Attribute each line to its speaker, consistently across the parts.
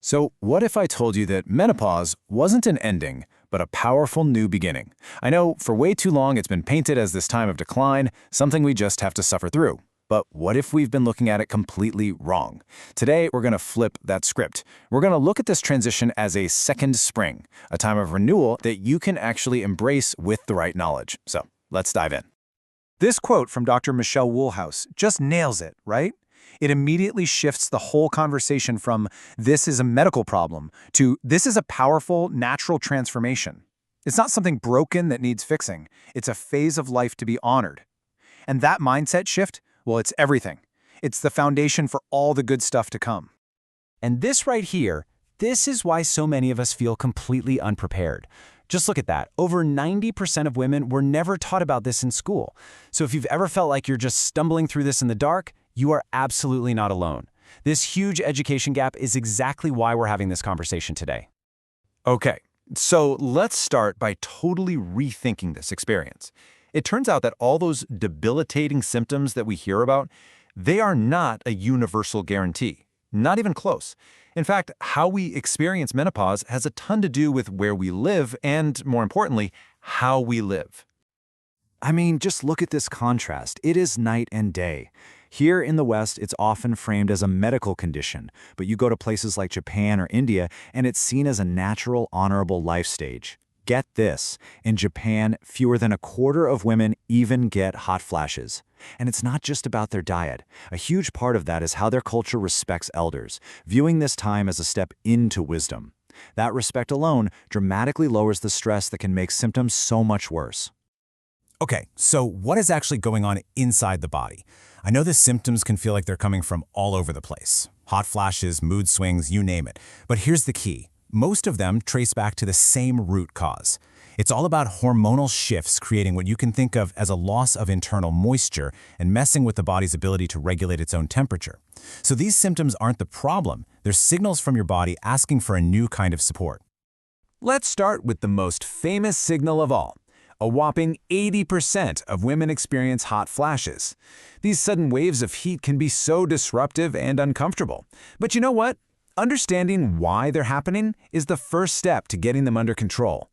Speaker 1: So, what if I told you that menopause wasn't an ending, but a powerful new beginning? I know for way too long it's been painted as this time of decline, something we just have to suffer through. But what if we've been looking at it completely wrong? Today, we're going to flip that script. We're going to look at this transition as a second spring, a time of renewal that you can actually embrace with the right knowledge. So, let's dive in.
Speaker 2: This quote from Dr. Michelle Woolhouse just nails it, right? It immediately shifts the whole conversation from "this is a medical problem" to "this is a powerful, natural transformation." It's not something broken that needs fixing. It's a phase of life to be honored. And that mindset shift, well, it's everything. It's the foundation for all the good stuff to come.
Speaker 3: And this right here, this is why so many of us feel completely unprepared. Just look at that. Over 90% of women were never taught about this in school. So if you've ever felt like you're just stumbling through this in the dark, you are absolutely not alone. This huge education gap is exactly why we're having this conversation today.
Speaker 1: Okay, so let's start by totally rethinking this experience. It turns out that all those debilitating symptoms that we hear about, they are not a universal guarantee. Not even close. In fact, how we experience menopause has a ton to do with where we live and, more importantly, how we live.
Speaker 3: I mean, just look at this contrast. It is night and day. Here in the West, it's often framed as a medical condition, but you go to places like Japan or India, and it's seen as a natural, honorable life stage. Get this, in Japan, fewer than a quarter of women even get hot flashes. And it's not just about their diet. A huge part of that is how their culture respects elders, viewing this time as a step into wisdom. That respect alone dramatically lowers the stress that can make symptoms so much worse.
Speaker 4: Okay, so what is actually going on inside the body? I know the symptoms can feel like they're coming from all over the place. Hot flashes, mood swings, you name it. But here's the key. Most of them trace back to the same root cause. It's all about hormonal shifts creating what you can think of as a loss of internal moisture and messing with the body's ability to regulate its own temperature. So these symptoms aren't the problem. They're signals from your body asking for a new kind of support.
Speaker 1: Let's start with the most famous signal of all. A whopping 80% of women experience hot flashes. These sudden waves of heat can be so disruptive and uncomfortable. But you know what? Understanding why they're happening is the first step to getting them under control.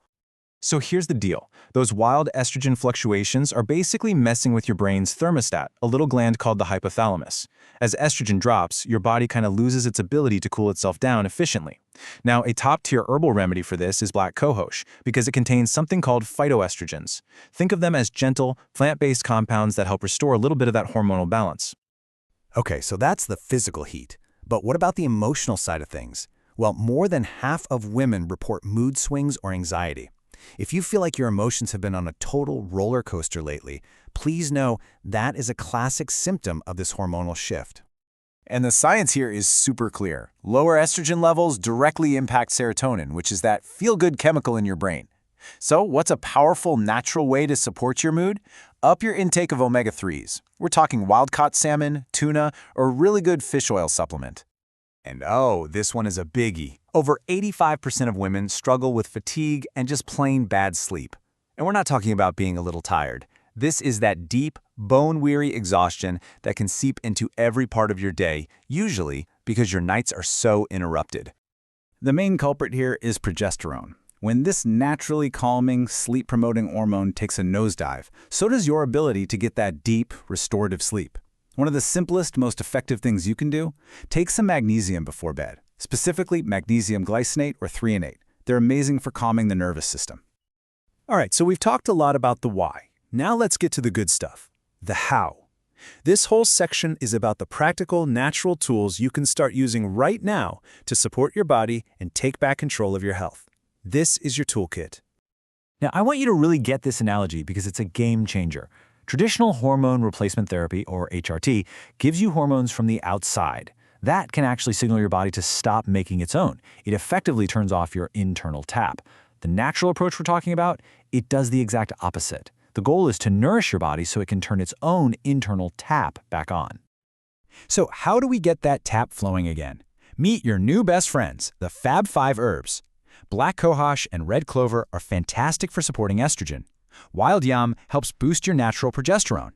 Speaker 2: So here's the deal. Those wild estrogen fluctuations are basically messing with your brain's thermostat, a little gland called the hypothalamus. As estrogen drops, your body kind of loses its ability to cool itself down efficiently. Now, a top-tier herbal remedy for this is black cohosh, because it contains something called phytoestrogens. Think of them as gentle, plant-based compounds that help restore a little bit of that hormonal balance.
Speaker 3: Okay, so that's the physical heat. But what about the emotional side of things? Well, more than half of women report mood swings or anxiety. If you feel like your emotions have been on a total roller coaster lately, please know that is a classic symptom of this hormonal shift.
Speaker 1: And the science here is super clear. Lower estrogen levels directly impact serotonin, which is that feel-good chemical in your brain. So what's a powerful, natural way to support your mood? Up your intake of omega-3s. We're talking wild-caught salmon, tuna, or a really good fish oil supplement.
Speaker 3: And oh, this one is a biggie. Over 85% of women struggle with fatigue and just plain bad sleep. And we're not talking about being a little tired. This is that deep, bone-weary exhaustion that can seep into every part of your day, usually because your nights are so interrupted.
Speaker 5: The main culprit here is progesterone. When this naturally calming, sleep-promoting hormone takes a nosedive, so does your ability to get that deep, restorative sleep. One of the simplest, most effective things you can do? Take some magnesium before bed, specifically magnesium glycinate or threonate. They're amazing for calming the nervous system.
Speaker 2: All right, so we've talked a lot about the why. Now let's get to the good stuff, the how. This whole section is about the practical, natural tools you can start using right now to support your body and take back control of your health. This is your toolkit.
Speaker 3: Now, I want you to really get this analogy because it's a game changer. Traditional hormone replacement therapy, or HRT, gives you hormones from the outside. That can actually signal your body to stop making its own. It effectively turns off your internal tap. The natural approach we're talking about, it does the exact opposite. The goal is to nourish your body so it can turn its own internal tap back on.
Speaker 5: So how do we get that tap flowing again? Meet your new best friends, the Fab 5 herbs. Black cohosh and red clover are fantastic for supporting estrogen. Wild yam helps boost your natural progesterone.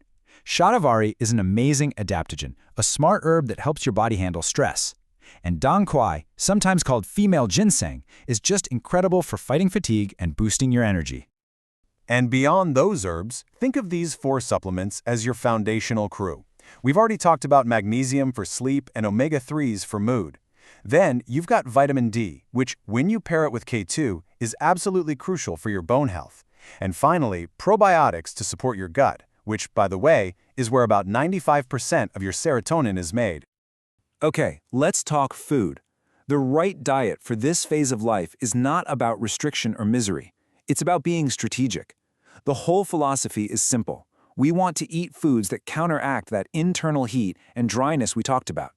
Speaker 5: Shatavari is an amazing adaptogen, a smart herb that helps your body handle stress.
Speaker 3: And dong quai, sometimes called female ginseng, is just incredible for fighting fatigue and boosting your energy.
Speaker 2: And beyond those herbs, think of these 4 supplements as your foundational crew. We've already talked about magnesium for sleep and omega-3s for mood. Then you've got vitamin D, which, when you pair it with K2, is absolutely crucial for your bone health. And finally, probiotics to support your gut, which, by the way, is where about 95% of your serotonin is made.
Speaker 3: Okay, let's talk food. The right diet for this phase of life is not about restriction or misery. It's about being strategic. The whole philosophy is simple. We want to eat foods that counteract that internal heat and dryness we talked about.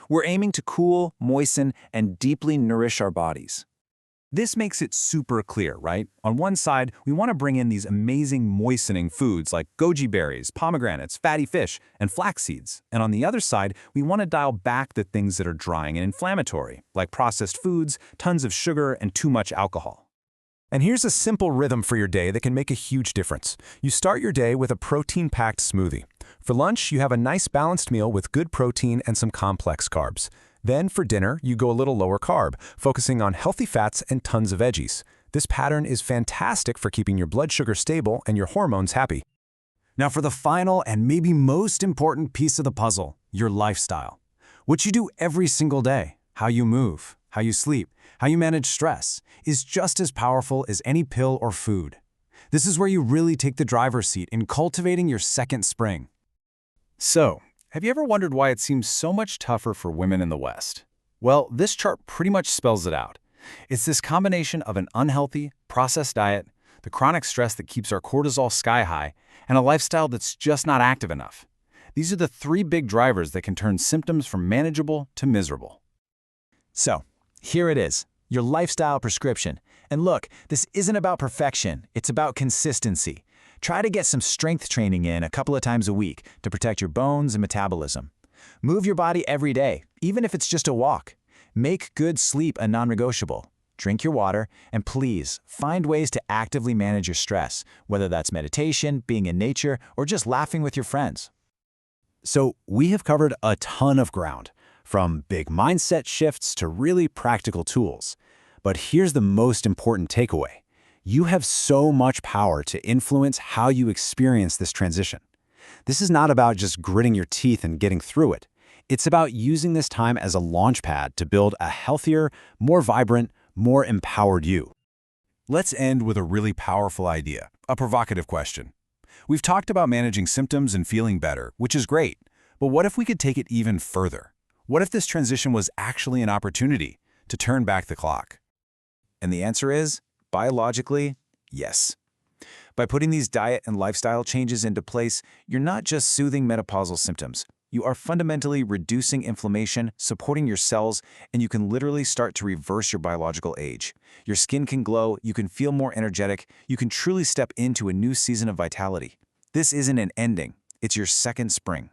Speaker 3: We're aiming to cool, moisten, and deeply nourish our bodies. This makes it super clear, right? On one side, we want to bring in these amazing moistening foods like goji berries, pomegranates, fatty fish, and flax seeds. And on the other side, we want to dial back the things that are drying and inflammatory, like processed foods, tons of sugar, and too much alcohol.
Speaker 4: And here's a simple rhythm for your day that can make a huge difference. You start your day with a protein-packed smoothie. For lunch, you have a nice balanced meal with good protein and some complex carbs. Then for dinner, you go a little lower carb, focusing on healthy fats and tons of veggies. This pattern is fantastic for keeping your blood sugar stable and your hormones happy.
Speaker 3: Now for the final and maybe most important piece of the puzzle, your lifestyle. What you do every single day, how you move, how you sleep, how you manage stress, is just as powerful as any pill or food. This is where you really take the driver's seat in cultivating your second spring.
Speaker 1: So, have you ever wondered why it seems so much tougher for women in the West? Well, this chart pretty much spells it out. It's this combination of an unhealthy, processed diet, the chronic stress that keeps our cortisol sky high, and a lifestyle that's just not active enough. These are the 3 big drivers that can turn symptoms from manageable to miserable.
Speaker 3: So, here it is, your lifestyle prescription. And look, this isn't about perfection, it's about consistency. Try to get some strength training in a couple of times a week to protect your bones and metabolism. Move your body every day, even if it's just a walk. Make good sleep a non-negotiable. Drink your water, and please, find ways to actively manage your stress, whether that's meditation, being in nature, or just laughing with your friends.
Speaker 1: So, we have covered a ton of ground, from big mindset shifts to really practical tools. But here's the most important takeaway. You have so much power to influence how you experience this transition. This is not about just gritting your teeth and getting through it. It's about using this time as a launchpad to build a healthier, more vibrant, more empowered you.
Speaker 2: Let's end with a really powerful idea, a provocative question. We've talked about managing symptoms and feeling better, which is great. But what if we could take it even further? What if this transition was actually an opportunity to turn back the clock?
Speaker 3: And the answer is, biologically, yes. By putting these diet and lifestyle changes into place, you're not just soothing menopausal symptoms. You are fundamentally reducing inflammation, supporting your cells, and you can literally start to reverse your biological age. Your skin can glow, you can feel more energetic, you can truly step into a new season of vitality. This isn't an ending, it's your second spring.